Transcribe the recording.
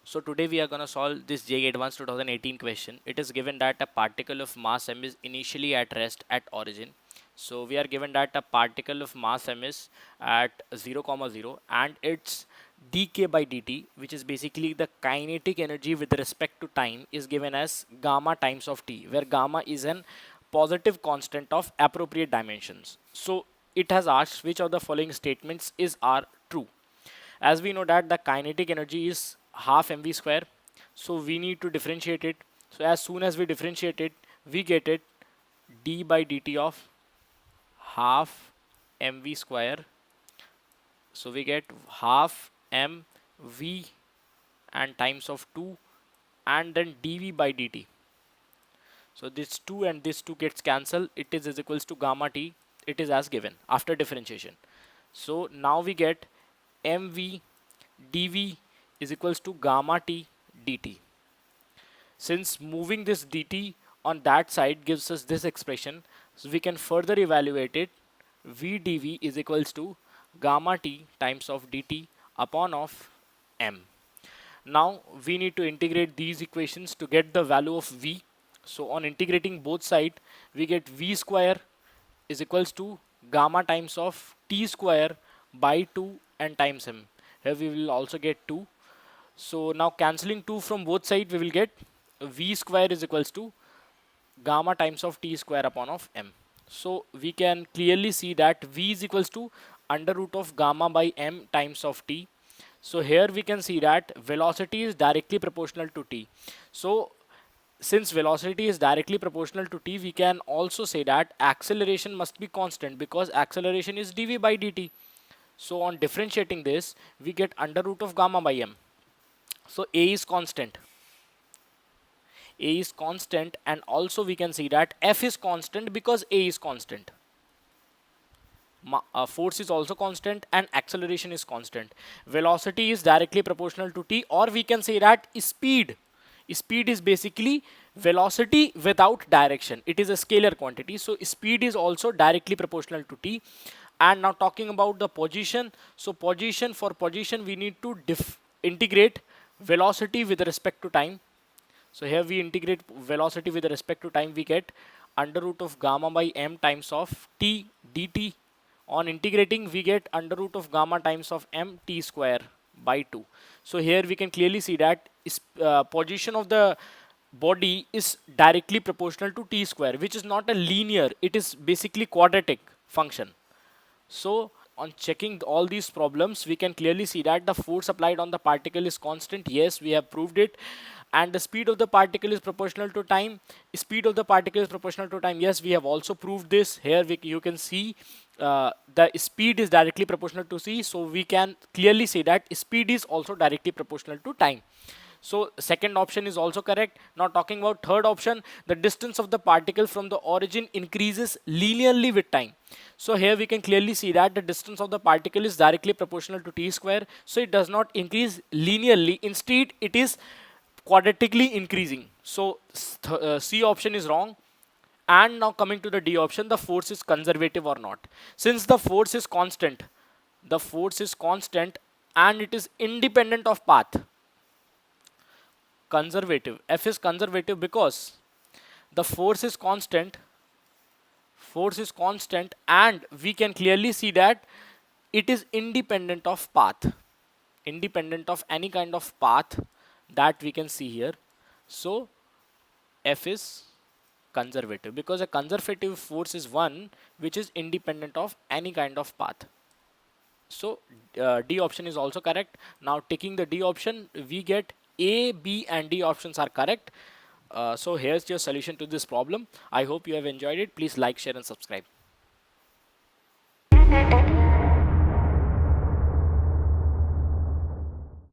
So today we are going to solve this JEE Advanced 2018 question. It is given that a particle of mass m is initially at rest at origin. So we are given that a particle of mass m is at 0, 0 and its dk by dt, which is basically the kinetic energy with respect to time, is given as gamma times of t, where gamma is an positive constant of appropriate dimensions. So it has asked which of the following statements are true. As we know that the kinetic energy is half mv square, so we need to differentiate it. So as soon as we differentiate it, we get it d by dt of half mv square. So we get half mv and times of 2 and then dv by dt. So this 2 and this 2 gets cancelled. It is equals to gamma t. It is as given after differentiation. So now we get mv dv is equals to gamma t dt. Since moving this dt on that side gives us this expression, so we can further evaluate it. V dv is equals to gamma t times of dt upon of m. Now we need to integrate these equations to get the value of v. So on integrating both sides, we get v square is equals to gamma times of t square by 2 and times m. Here we will also get 2. So now cancelling 2 from both sides, we will get v square is equals to gamma times of t square upon of m. So we can clearly see that v is equals to under root of gamma by m times of t. So here we can see that velocity is directly proportional to t. So since velocity is directly proportional to t, we can also say that acceleration must be constant because acceleration is dv by dt. So on differentiating this, we get under root of gamma by m. So a is constant. A is constant, and also we can see that F is constant because A is constant. Force is also constant and acceleration is constant. Velocity is directly proportional to t, or we can say that speed. Speed is basically velocity without direction. It is a scalar quantity, so speed is also directly proportional to t. And now talking about the position, so for position we need to integrate velocity with respect to time. So here we integrate velocity with respect to time, we get under root of gamma by m times of t dt. On integrating, we get under root of gamma times of m t square by 2. So here we can clearly see that position of the body is directly proportional to t square, which is not a linear, it is basically quadratic function. So on checking all these problems, we can clearly see that the force applied on the particle is constant. Yes, we have proved it. And the speed of the particle is proportional to time. Speed of the particle is proportional to time. Yes, we have also proved this. Here you can see the speed is directly proportional to c. So we can clearly say that speed is also directly proportional to time. So second option is also correct. Now talking about third option, the distance of the particle from the origin increases linearly with time. So here we can clearly see that the distance of the particle is directly proportional to t square. So it does not increase linearly. Instead, it is quadratically increasing. So C option is wrong. And now coming to the D option, the force is conservative or not. Since the force is constant and it is independent of path. Conservative. F is conservative because the force is constant and we can clearly see that it is independent of path, independent of any kind of path that we can see here. So F is conservative because a conservative force is one which is independent of any kind of path. So D option is also correct. Now taking the D option, we get A, B and D options are correct. So here's your solution to this problem. I hope you have enjoyed it. Please like, share and subscribe.